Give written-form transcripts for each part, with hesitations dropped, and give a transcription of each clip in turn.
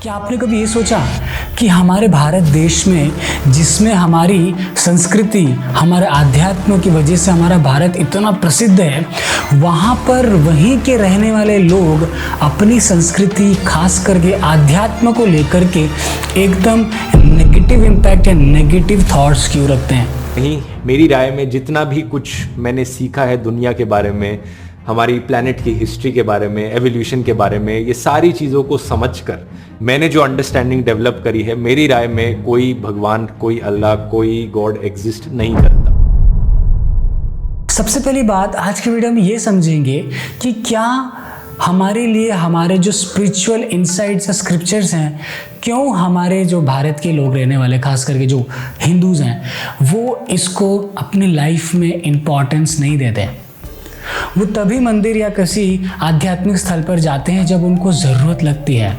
क्या आपने कभी ये सोचा कि हमारे भारत देश में, जिसमें हमारी संस्कृति, हमारे आध्यात्म की वजह से हमारा भारत इतना प्रसिद्ध है, वहाँ पर वहीं के रहने वाले लोग अपनी संस्कृति, खास करके आध्यात्म को लेकर के एकदम नेगेटिव इम्पैक्ट या नेगेटिव थॉट्स क्यों रखते हैं? नहीं, मेरी राय में जितना भी कुछ मैंने सीखा है दुनिया के बारे में, हमारी प्लैनेट की हिस्ट्री के बारे में, एवोल्यूशन के बारे में, ये सारी चीज़ों को समझकर मैंने जो अंडरस्टैंडिंग डेवलप करी है, मेरी राय में कोई भगवान, कोई अल्लाह, कोई गॉड एग्जिस्ट नहीं करता। सबसे पहली बात आज के वीडियो में ये समझेंगे कि क्या हमारे लिए हमारे जो स्पिरिचुअल इनसाइट्स या स्क्रिप्चर्स हैं, क्यों हमारे जो भारत के लोग रहने वाले, खास करके जो हिंदूज़ हैं, वो इसको अपनी लाइफ में इम्पॉर्टेंस नहीं देते हैं। वो तभी मंदिर या किसी आध्यात्मिक स्थल पर जाते हैं जब उनको ज़रूरत लगती है।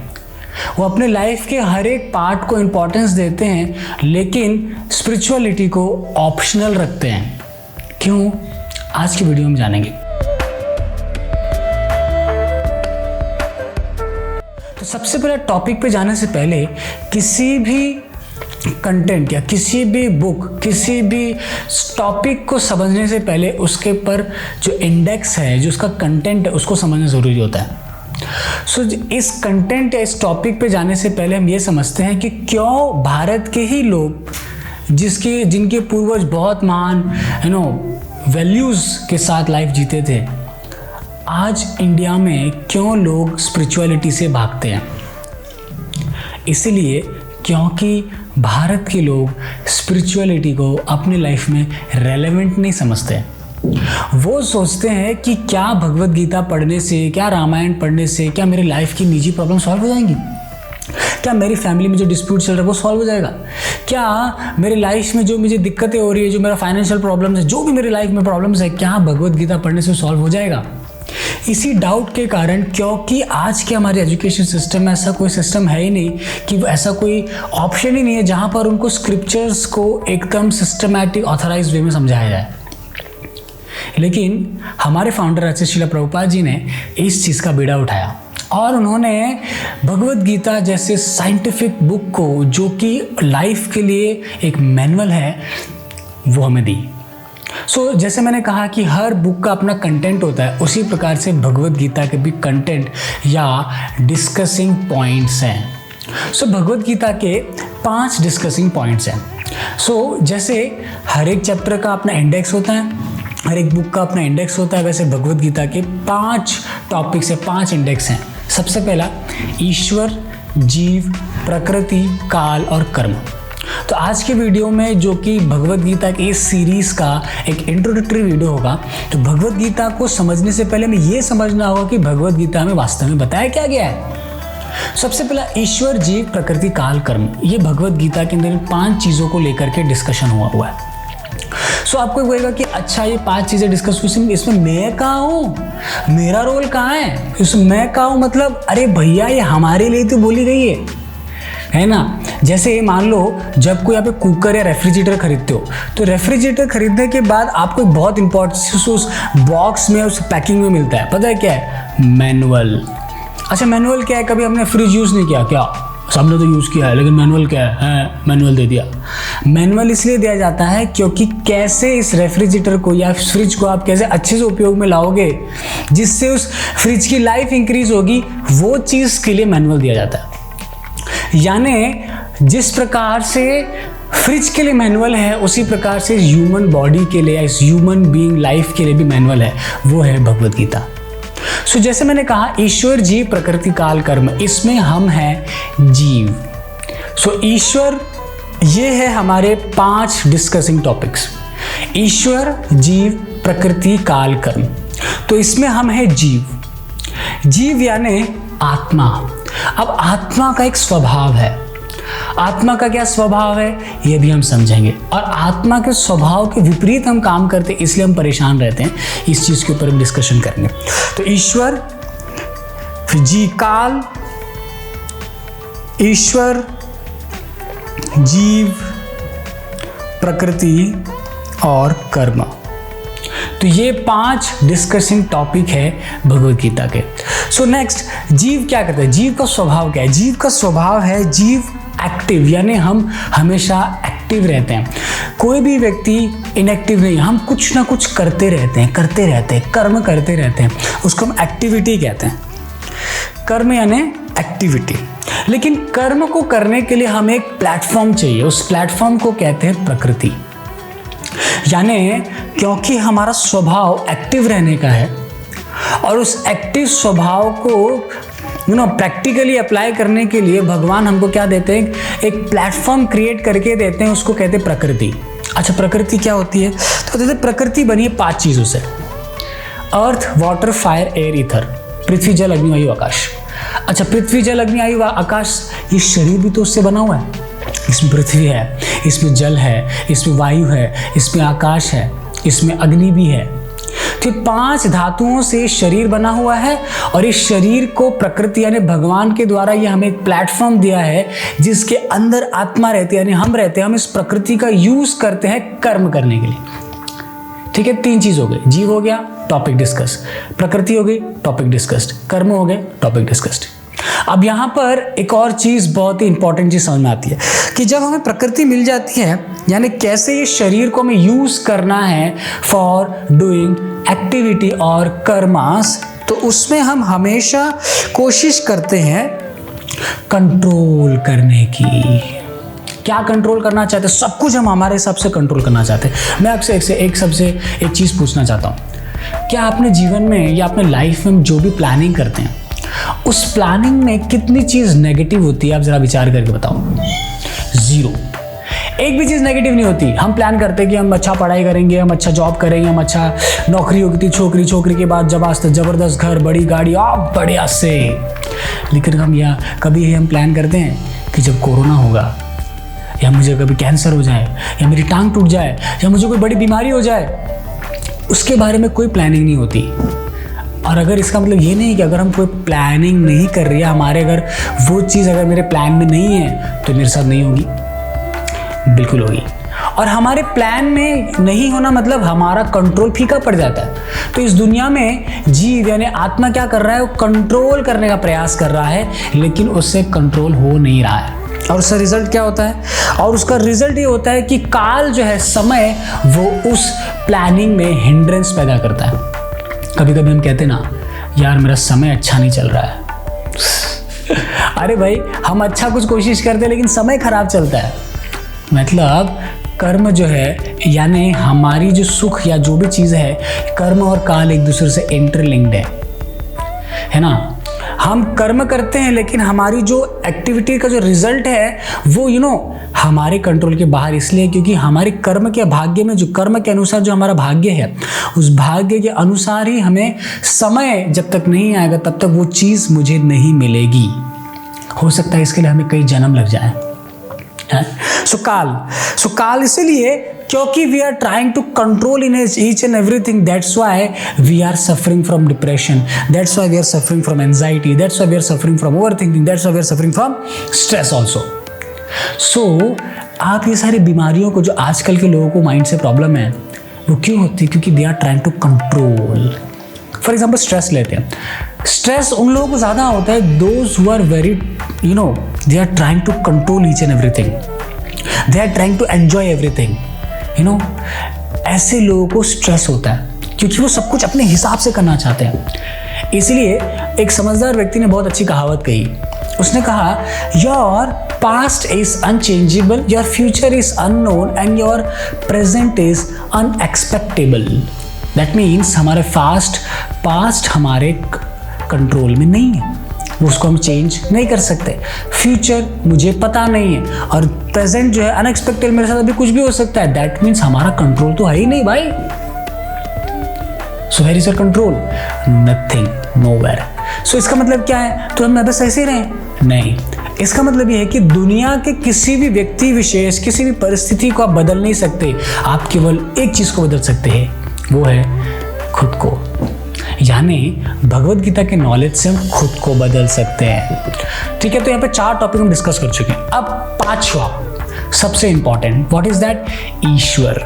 वो अपने लाइफ के हर एक पार्ट को इम्पोर्टेंस देते हैं, लेकिन स्पिरिचुअलिटी को ऑप्शनल रखते हैं। क्यों? आज की वीडियो में जानेंगे। तो सबसे पहले टॉपिक पे जाने से पहले किसी भी कंटेंट या किसी भी बुक, किसी भी टॉपिक को समझने से पहले उसके पर जो इंडेक्स है, जो उसका कंटेंट है, उसको समझना ज़रूरी होता है। सो इस कंटेंट या इस टॉपिक पे जाने से पहले हम ये समझते हैं कि क्यों भारत के ही लोग, जिनके पूर्वज बहुत महान वैल्यूज़ के साथ लाइफ जीते थे, आज इंडिया में क्यों लोग स्पिरिचुअलिटी से भागते हैं? इसीलिए क्योंकि भारत के लोग स्पिरिचुअलिटी को अपनी लाइफ में रेलेवेंट नहीं समझते। वो सोचते हैं कि क्या भगवत गीता पढ़ने से, क्या रामायण पढ़ने से, क्या मेरी लाइफ की निजी प्रॉब्लम सॉल्व हो जाएंगी? क्या मेरी फैमिली में जो डिस्प्यूट चल रहा है वो सॉल्व हो जाएगा? क्या मेरी लाइफ में जो मुझे दिक्कतें हो रही है, जो मेरा फाइनेंशियल प्रॉब्लम्स है, जो भी मेरी लाइफ में प्रॉब्लम्स है, क्या भगवत गीता पढ़ने से सॉल्व हो जाएगा? इसी डाउट के कारण, क्योंकि आज के हमारे एजुकेशन सिस्टम में ऐसा कोई सिस्टम है ही नहीं, कि ऐसा कोई ऑप्शन ही नहीं है जहाँ पर उनको स्क्रिप्चर्स को एकदम सिस्टमैटिक ऑथराइज्ड वे में समझाया जाए। लेकिन हमारे फाउंडर आचार्य श्रील प्रभुपाद जी ने इस चीज़ का बीड़ा उठाया और उन्होंने भगवत गीता जैसे साइंटिफिक बुक को, जो कि लाइफ के लिए एक मैनुअल है, वो हमें दी। जैसे मैंने कहा कि हर बुक का अपना कंटेंट होता है, उसी प्रकार से भगवत गीता के भी कंटेंट या डिस्कसिंग पॉइंट्स हैं। भगवत गीता के 5 डिस्कसिंग पॉइंट्स हैं। जैसे हर एक चैप्टर का अपना इंडेक्स होता है, हर एक बुक का अपना इंडेक्स होता है, वैसे भगवत गीता के 5 टॉपिक्स हैं, 5 इंडेक्स हैं। सबसे पहला ईश्वर, जीव, प्रकृति, काल और कर्म। तो आज के वीडियो में, जो कि भगवत गीता की इस सीरीज़ का एक इंट्रोडक्टरी वीडियो होगा, तो भगवत गीता को समझने से पहले हमें ये समझना होगा कि भगवत गीता में वास्तव में बताया क्या गया है। सबसे पहला ईश्वर, जीव, प्रकृति, काल, कर्म, ये भगवत गीता के अंदर 5 चीज़ों को लेकर के डिस्कशन हुआ है। आपको कहेगा कि अच्छा, ये 5 चीज़ें डिस्कस हुई, इसमें मैं कहाँ हूँ, मेरा रोल कहाँ है? इसमें मैं कहाँ हूँ मतलब, अरे भैया, ये हमारे लिए तो बोली गई है ना। जैसे मान लो, जब कोई आप कुकर या रेफ्रिजरेटर खरीदते हो, तो रेफ्रिजरेटर खरीदने के बाद आपको एक बहुत इंपॉर्टेंट उस बॉक्स में, उस पैकिंग में मिलता है, पता है क्या है? मैनुअल। अच्छा, मैनुअल क्या है? कभी हमने फ्रिज यूज़ नहीं किया क्या? सबने तो यूज़ किया है, लेकिन मैनुअल क्या है? मैनुअल दे दिया। मैनुअल इसलिए दिया जाता है क्योंकि कैसे इस रेफ्रिजरेटर को या फ्रिज को आप कैसे अच्छे से उपयोग में लाओगे, जिससे उस फ्रिज की लाइफ इंक्रीज होगी, वो चीज़ के लिए मैनुअल दिया जाता है। यानी जिस प्रकार से फ्रिज के लिए मैनुअल है, उसी प्रकार से ह्यूमन बॉडी के लिए, इस ह्यूमन बीइंग लाइफ के लिए भी मैनुअल है, वो है भगवत गीता। जैसे मैंने कहा, ईश्वर, जीव, प्रकृति, काल, कर्म, इसमें हम हैं जीव। ईश्वर, ये है हमारे 5 डिस्कसिंग टॉपिक्स, ईश्वर, जीव, प्रकृति, काल, कर्म। तो इसमें हम हैं जीव। जीव यानी आत्मा। अब आत्मा का एक स्वभाव है। आत्मा का क्या स्वभाव है, ये भी हम समझेंगे। और आत्मा के स्वभाव के विपरीत हम काम करते हैं, इसलिए हम परेशान रहते हैं। इस चीज़ के ऊपर हम डिस्कशन करेंगे। तो ईश्वर, फिर जी, काल, ईश्वर, जीव, प्रकृति और कर्म। तो ये 5 डिस्कसिंग टॉपिक है भगवद गीता के। सो नेक्स्ट, जीव क्या करता है, जीव का स्वभाव क्या है? जीव का स्वभाव है जीव एक्टिव, यानी हम हमेशा एक्टिव रहते हैं। कोई भी व्यक्ति इनएक्टिव नहीं, हम कुछ ना कुछ करते रहते हैं, कर्म करते रहते हैं, उसको हम एक्टिविटी कहते हैं। कर्म यानी एक्टिविटी। लेकिन कर्म को करने के लिए हमें एक प्लेटफॉर्म चाहिए, उस प्लेटफॉर्म को कहते हैं प्रकृति। यानी क्योंकि हमारा स्वभाव एक्टिव रहने का है और उस एक्टिव स्वभाव को प्रैक्टिकली अप्लाई करने के लिए भगवान हमको क्या देते हैं, एक प्लेटफॉर्म क्रिएट करके देते हैं, उसको कहते हैं प्रकृति। अच्छा, प्रकृति क्या होती है? तो कहते हैं प्रकृति बनी है 5 चीज़ों से, अर्थ, वाटर, फायर, एयर, ईथर, पृथ्वी, जल, अग्नि, वायु, आकाश। अच्छा, पृथ्वी, जल, अग्नि, वायु, आकाश, ये शरीर भी तो उससे बना हुआ है। इसमें पृथ्वी है, इसमें जल है, इसमें वायु है, इसमें आकाश है, इसमें अग्नि भी है। तो 5 धातुओं से शरीर बना हुआ है और इस शरीर को प्रकृति यानी भगवान के द्वारा ये हमें एक प्लेटफॉर्म दिया है जिसके अंदर आत्मा रहती है, यानी हम रहते हैं। हम इस प्रकृति का यूज करते हैं कर्म करने के लिए। ठीक है, 3 चीज हो गई, जीव हो गया, टॉपिक डिस्कस, प्रकृति हो गई, टॉपिक डिस्कस्ड, कर्म हो गए, टॉपिक डिस्कस्ड। अब यहाँ पर एक और चीज, बहुत ही इंपॉर्टेंट चीज समझ में आती है कि जब हमें प्रकृति मिल जाती है, यानी कैसे ये शरीर को हमें यूज करना है फॉर डूइंग एक्टिविटी और कर्मास, तो उसमें हम हमेशा कोशिश करते हैं कंट्रोल करने की। क्या कंट्रोल करना चाहते हैं? सब कुछ हम हमारे हिसाब से कंट्रोल करना चाहते हैं। मैं आपसे एक चीज़ पूछना चाहता हूँ, क्या आपने जीवन में या अपने लाइफ में जो भी प्लानिंग करते हैं, उस प्लानिंग में कितनी चीज़ नेगेटिव होती है? आप ज़रा विचार करके बताओ। 0, एक भी चीज़ नेगेटिव नहीं होती। हम प्लान करते हैं कि हम अच्छा पढ़ाई करेंगे, हम अच्छा जॉब करेंगे, हम अच्छा नौकरी होगी, छोकरी के बाद ज़बरदस्त घर, बड़ी गाड़ी, आप बढ़िया से। लेकिन कभी हम प्लान करते हैं कि जब कोरोना होगा, या मुझे कभी कैंसर हो जाए, या मेरी टांग टूट जाए, या मुझे कोई बड़ी बीमारी हो जाए, उसके बारे में कोई प्लानिंग नहीं होती। और अगर इसका मतलब ये नहीं कि अगर हम कोई प्लानिंग नहीं कर रही है, हमारे अगर वो चीज़ अगर मेरे प्लान में नहीं है तो मेरे साथ नहीं होगी, बिल्कुल होगी। और हमारे प्लान में नहीं होना मतलब हमारा कंट्रोल फीका पड़ जाता है। तो इस दुनिया में जीव यानी आत्मा क्या कर रहा है? वो कंट्रोल करने का प्रयास कर रहा है, लेकिन उससे कंट्रोल हो नहीं रहा है। और उसका रिजल्ट क्या होता है? और उसका रिजल्ट ये होता है कि काल जो है, समय, वो उस प्लानिंग में हिंड्रेंस पैदा करता है। कभी कभी हम कहते हैं ना, यार मेरा समय अच्छा नहीं चल रहा है। अरे भाई, हम अच्छा कुछ कोशिश करते हैं लेकिन समय खराब चलता है। मतलब कर्म जो है, यानी हमारी जो सुख या जो भी चीज़ है, कर्म और काल एक दूसरे से इंटरलिंक्ड है ना। हम कर्म करते हैं लेकिन हमारी जो एक्टिविटी का जो रिजल्ट है वो हमारे कंट्रोल के बाहर, इसलिए क्योंकि हमारे कर्म के भाग्य में, जो कर्म के अनुसार जो हमारा भाग्य है, उस भाग्य के अनुसार ही हमें समय जब तक नहीं आएगा तब तक वो चीज़ मुझे नहीं मिलेगी। हो सकता है इसके लिए हमें कई जन्म लग जाए। सो काल इसलिए क्योंकि we are trying to control in each and everything, that's why we are suffering from depression, that's why we are suffering from anxiety, that's why we are suffering from overthinking, that's why we are suffering from stress also. So आप ये सारी बीमारियों को जो आजकल के लोगों को माइंड से प्रॉब्लम है, वो क्यों होती है? क्योंकि they are trying to control. For example stress लेते हैं, स्ट्रेस उन लोगों को ज़्यादा होता है those who are very they are trying to control each and everything, they are trying to enjoy everything, ऐसे लोगों को स्ट्रेस होता है क्योंकि वो सब कुछ अपने हिसाब से करना चाहते हैं। इसलिए एक समझदार व्यक्ति ने बहुत अच्छी कहावत कही, उसने कहा, your past is unchangeable, your future is unknown and your present is unexpectable. That means हमारे पास्ट हमारे कंट्रोल में नहीं है, वो उसको हम चेंज नहीं कर सकते। फ्यूचर मुझे पता नहीं है, और प्रेजेंट जो है अनएक्सपेक्टेड, मेरे साथ अभी कुछ भी हो सकता है। दैट मीन्स हमारा कंट्रोल तो है ही नहीं भाई। So where is your control? Nothing, nowhere. So इसका मतलब क्या है? तो हम बस ऐसे ही रहें? नहीं, इसका मतलब यह है कि दुनिया के किसी भी व्यक्ति विशेष, किसी भी परिस्थिति को आप बदल नहीं सकते। आप केवल एक चीज को बदल सकते हैं, वो है खुद को। यानी भगवद गीता के नॉलेज से हम खुद को बदल सकते हैं। ठीक है, तो यहाँ पे 4 टॉपिक हम डिस्कस कर चुके हैं। अब 5वां सबसे इंपॉर्टेंट, व्हाट इज दैट? ईश्वर।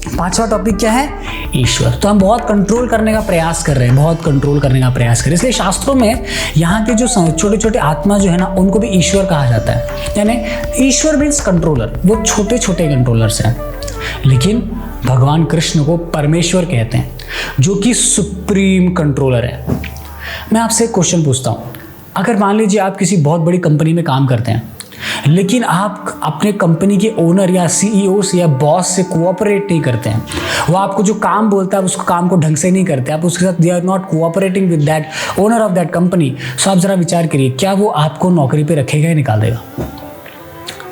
पांचवा टॉपिक क्या है? ईश्वर। तो हम बहुत कंट्रोल करने का प्रयास कर रहे हैं, बहुत कंट्रोल करने का प्रयास कर रहे हैं। इसलिए शास्त्रों में यहाँ के जो छोटे छोटे आत्मा जो है ना, उनको भी ईश्वर कहा जाता है। यानी ईश्वर मीन्स कंट्रोलर, वो छोटे छोटे कंट्रोलर्स हैं। लेकिन भगवान कृष्ण को परमेश्वर कहते हैं, जो कि सुप्रीम कंट्रोलर है। मैं आपसे एक क्वेश्चन पूछता हूँ, अगर मान लीजिए आप किसी बहुत बड़ी कंपनी में काम करते हैं, लेकिन आप अपने कंपनी के ओनर या सीईओ से या बॉस से कोऑपरेट नहीं करते हैं, वो आपको जो काम बोलता है उसको काम को ढंग से नहीं करते, आप उसके साथ they are not cooperating with that owner of that company, so आप जरा विचार करिए, क्या वो आपको नौकरी पे रखेगा या निकाल देगा?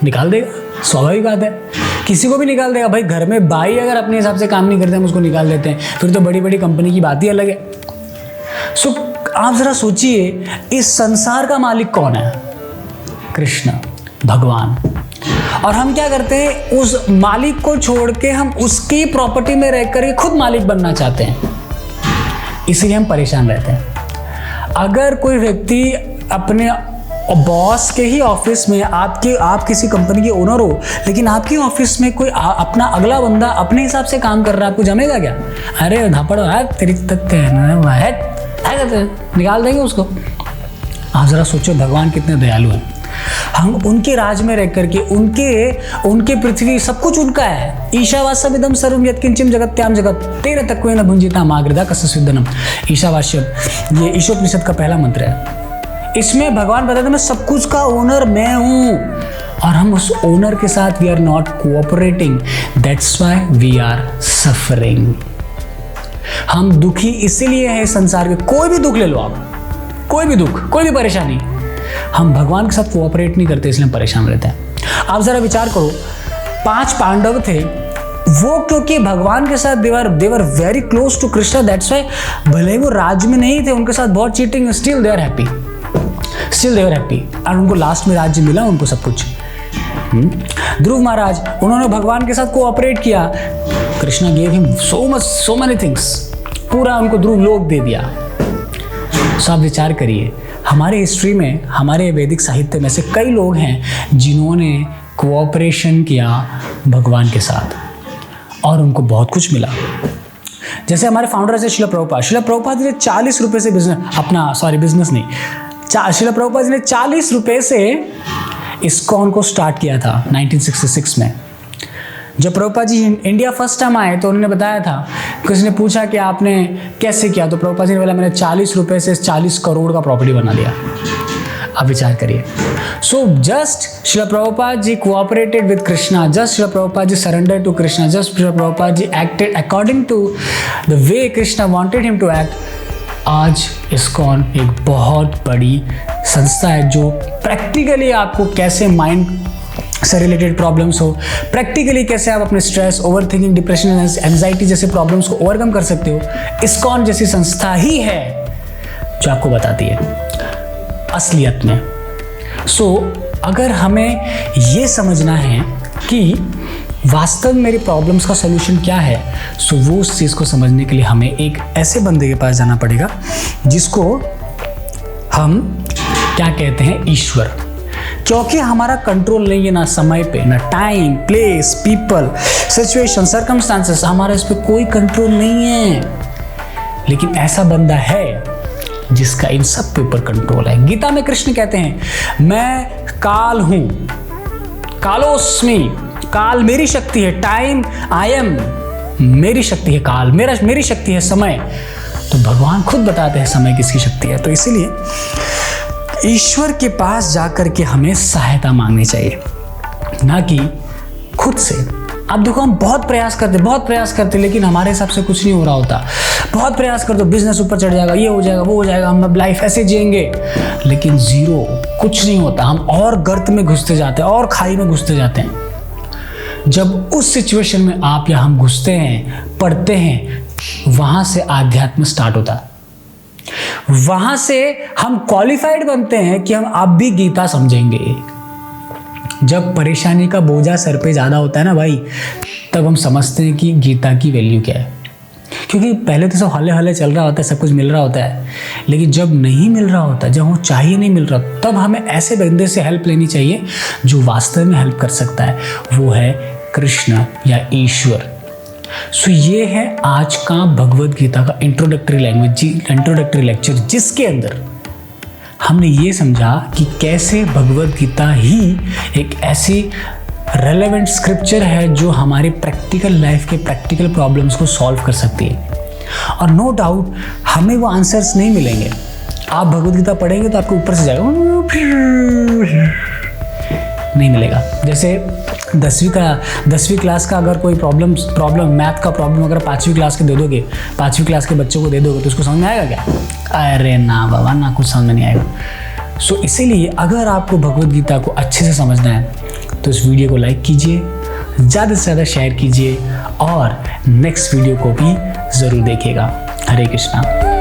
निकाल देगा, स्वाभाविक बात है। किसी को भी निकाल देगा भाई। घर में भाई अगर अपने हिसाब से काम नहीं करते हम उसको निकाल देते हैं, फिर तो बड़ी बड़ी कंपनी की बात ही अलग है। सो आप जरा सोचिए, इस संसार का मालिक कौन है? कृष्ण भगवान। और हम क्या करते हैं, उस मालिक को छोड़ के हम उसकी प्रॉपर्टी में रहकर के खुद मालिक बनना चाहते हैं, इसलिए हम परेशान रहते हैं। अगर कोई व्यक्ति अपने बॉस के ही ऑफिस में, आप किसी कंपनी के ओनर हो, लेकिन आपकी ऑफिस में कोई अपना अगला बंदा अपने हिसाब से काम कर रहा है, आपको जमेगा क्या? अरे धापड़ है तेरी तक है, निकाल देंगे उसको। आप जरा सोचो भगवान कितने दयालु हैं। हम उनके राज में रह करके, उनके पृथ्वी सब कुछ उनका है। ईशावास्यमिदं सर्वं यत्किंचित् जगत्याम जगत् तेन तत्त्वेन भुञ्जीता मागृधा कस्यचिद्धनम्। ईशावास्यम, ये ईशोपनिषद का पहला मंत्र है। इसमें भगवान बताते हैं मैं सब कुछ का ओनर मैं हूं, और हम उस ओनर के साथ we are not cooperating, that's why we are suffering. हम दुखी इसीलिए हैं संसार के। कोई भी दुख ले लो आप, कोई भी दुख, कोई भी परेशानी, हम भगवान के साथ कोऑपरेट नहीं करते, इसलिए हम परेशान रहते हैं। आप जरा विचार करो, 5 पांडव थे, वो क्योंकि भगवान के साथ they were very close to Krishna, that's why भले वो राज्य में नहीं थे, उनके साथ बहुत cheating, still they are happy, और उनको लास्ट में राज्य मिला, उनको सब कुछ। ध्रुव महाराज, उन्होंने भगवान के साथ कोऑपरेट किया, Krishna gave him so many things, पूरा उनको ध्रुव लोक दे दिया। सब विचार करिए, हमारे हिस्ट्री में, हमारे वैदिक साहित्य में से कई लोग हैं जिन्होंने कोऑपरेशन किया भगवान के साथ और उनको बहुत कुछ मिला। जैसे हमारे फाउंडर है शिला प्रभुपाद। शिला प्रभुपाद जी ने 40 रुपए से बिजनेस नहीं, शिला प्रभुपाद जी ने 40 रुपए से इस्कॉन को स्टार्ट किया था 1966 में। जब Prabhupada ji India first time आए तो उन्होंने बताया था, किसी ने पूछा कि आपने कैसे किया, तो प्रभुपाद जी ने बोला मैंने 40 रुपए से 40 करोड़ का प्रॉपर्टी बना लिया। आप विचार करिए। So just Srila Prabhupada ji cooperated with Krishna, just Srila Prabhupada ji surrender to Krishna, just Srila Prabhupada ji acted according to the way Krishna wanted him to act. आज इस्कॉन एक बहुत बड़ी संस्था है जो प्रैक्टिकली आपको कैसे माइंड से रिलेटेड प्रॉब्लम्स हो, प्रैक्टिकली कैसे आप अपने स्ट्रेस, ओवरथिंकिंग, डिप्रेशन, एंजाइटी जैसे प्रॉब्लम्स को ओवरकम कर सकते हो, इस्कॉन जैसी संस्था ही है जो आपको बताती है असलियत में। सो अगर हमें ये समझना है कि वास्तव में मेरी प्रॉब्लम्स का सलूशन क्या है, सो वो उस चीज़ को समझने के लिए हमें एक ऐसे बंदे के पास जाना पड़ेगा जिसको हम क्या कहते हैं, ईश्वर। क्योंकि हमारा कंट्रोल नहीं है ना समय पे, ना time, place, people, situation, circumstances, हमारा इस पर कोई कंट्रोल नहीं है। लेकिन ऐसा बंदा है जिसका इन सब के ऊपर कंट्रोल है। गीता में कृष्ण कहते हैं मैं काल हूं, कालोस्मि, काल मेरी शक्ति है, टाइम आई एम, मेरी शक्ति है काल, मेरी शक्ति है समय। तो भगवान खुद बताते हैं समय किसकी शक्ति है। तो इसीलिए ईश्वर के पास जाकर के हमें सहायता मांगनी चाहिए, ना कि खुद से। अब देखो हम बहुत प्रयास करते लेकिन हमारे हिसाब से कुछ नहीं हो रहा होता। बहुत प्रयास कर दो, बिजनेस ऊपर चढ़ जाएगा, ये हो जाएगा, वो हो जाएगा, हम अब लाइफ ऐसे जिएंगे, लेकिन जीरो, कुछ नहीं होता। हम और गर्त में घुसते जाते हैं और खाई में घुसते जाते हैं। जब उस सिचुएशन में आप या हम घुसते हैं, पढ़ते हैं, वहां से आध्यात्म स्टार्ट होता है। वहां से हम क्वालिफाइड बनते हैं कि हम अब भी गीता समझेंगे। जब परेशानी का बोझा सर पे ज्यादा होता है ना भाई, तब हम समझते हैं कि गीता की वैल्यू क्या है। क्योंकि पहले तो सब हले हले चल रहा होता है, सब कुछ मिल रहा होता है, लेकिन जब नहीं मिल रहा होता, जब वो चाहिए नहीं मिल रहा, तब हमें ऐसे बंदे से हेल्प लेनी चाहिए जो वास्तव में हेल्प कर सकता है। वो है कृष्ण या ईश्वर। सो ये है आज का भगवद गीता का इंट्रोडक्टरी लेक्चर, जिसके अंदर हमने ये समझा कि कैसे भगवद गीता ही एक ऐसी रेलेवेंट स्क्रिप्चर है जो हमारे प्रैक्टिकल लाइफ के प्रैक्टिकल प्रॉब्लम्स को सॉल्व कर सकती है। और नो डाउट हमें वो आंसर्स नहीं मिलेंगे। आप भगवद गीता पढ़ेंगे तो आपको ऊपर से जाएगा, नहीं मिलेगा। जैसे 10वीं क्लास का अगर कोई प्रॉब्लम मैथ का प्रॉब्लम अगर 5वीं क्लास के दे दोगे, 5वीं क्लास के बच्चों को दे दोगे तो उसको समझ में आएगा क्या? अरे ना बाबा ना, कुछ समझ में नहीं आएगा। सो इसीलिए अगर आपको भगवद गीता को अच्छे से समझना है तो इस वीडियो को लाइक कीजिए, ज़्यादा से ज़्यादा शेयर कीजिए और नेक्स्ट वीडियो को भी ज़रूर देखिएगा। हरे कृष्णा।